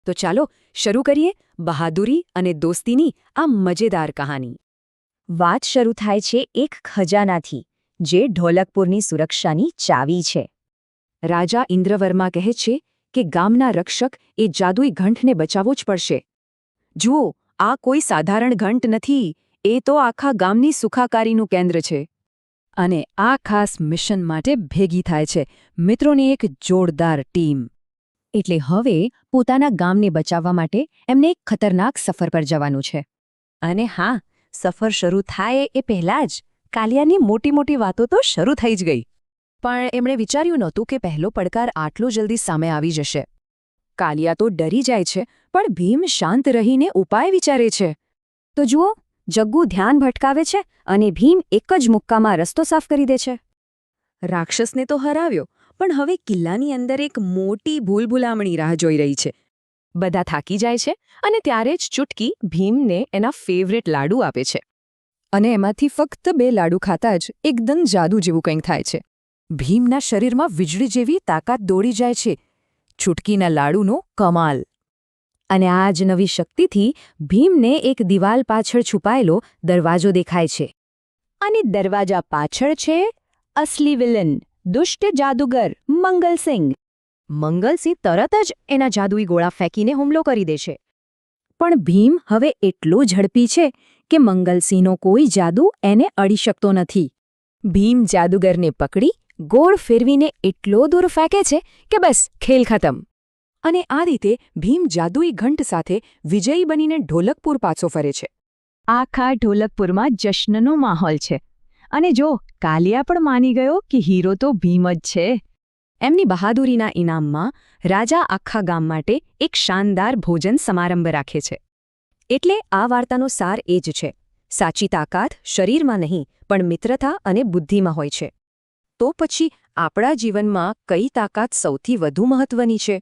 તો ચાલો શરૂ કરીએ બહાદુરી અને દોસ્તીની આ મજેદાર કહાની. વાત શરૂ થાય છે એક ખજાનાથી, જે ઢોલકપુરની સુરક્ષાની ચાવી છે. રાજા ઇન્દ્રવર્મા કહે છે કે ગામના રક્ષક એ જાદુઈ ઘંટને બચાવવો જ પડશે. જુઓ, આ કોઈ સાધારણ ઘંટ નથી, એ તો આખા ગામની સુખાકારીનું કેન્દ્ર છે. અને આ ખાસ મિશન માટે ભેગી થાય છે મિત્રોની એક જોરદાર ટીમ. એટલે હવે પોતાના ગામને બચાવવા માટે એમને એક ખતરનાક સફર પર જવાનું છે. અને હા, સફર શરૂ થાય એ પહેલાં જ કાલિયાની મોટી મોટી વાતો તો શરૂ થઈ જ ગઈ. પણ એમણે વિચાર્યું નહોતું કે પહેલો પડકાર આટલો જલ્દી સામે આવી જશે. કાલિયા તો ડરી જાય છે, પણ ભીમ શાંત રહીને ઉપાય વિચારે છે. તો જુઓ, જગ્ગુ ધ્યાન ભટકાવે છે અને ભીમ એક જ મુક્કામાં રસ્તો સાફ કરી દે છે. રાક્ષસને તો હરાવ્યો, પણ હવે કિલ્લાની અંદર એક મોટી ભૂલભુલામણી રાહ જોઈ રહી છે. બધા થાકી જાય છે અને ત્યારે જ ચૂટકી ભીમને એના ફેવરેટ લાડુ આપે છે. અને એમાંથી ફક્ત 2 લાડુ ખાતા જ એકદમ જાદુ જેવું કંઈક થાય છે. ભીમના શરીરમાં વીજળી જેવી તાકાત દોડી જાય છે. ચૂટકીના લાડુનો કમાલ. અને આ જ નવી શક્તિથી ભીમને એક દિવાલ પાછળ છુપાયેલો દરવાજો દેખાય છે. અને દરવાજા પાછળ છે અસલી વિલન, દુષ્ટ જાદુગર મંગલસિંહ. મંગલસિંહ તરત જ એના જાદુઈ ગોળા ફેંકીને હુમલો કરી દે છે. પણ ભીમ હવે એટલો ઝડપી છે કે મંગલસિંહનો કોઈ જાદુ એને અડી શકતો નથી. ભીમ જાદુગરને પકડી ગોળ ફેરવીને એટલો દૂર ફેંકે છે કે બસ ખેલ ખતમ. અને આ રીતે ભીમ જાદુઈ ઘંટ સાથે વિજયી બનીને ઢોલકપુર પાછો ફરે છે. આખા ઢોલકપુરમાં જશ્નનો માહોલ છે. અને જો, કાલિયા પણ માની ગયો કે હીરો તો ભીમ જ છે. એમની બહાદુરીના ઇનામમાં રાજા આખા ગામ માટે એક શાનદાર ભોજન સમારંભ રાખે છે. એટલે આ વાર્તાનો સાર એ જ છે: સાચી તાકાત શરીરમાં નહીં, પણ મિત્રતા અને બુદ્ધિમાં હોય છે. તો પછી આપણા જીવનમાં કઈ તાકાત સૌથી વધુ મહત્વની છે?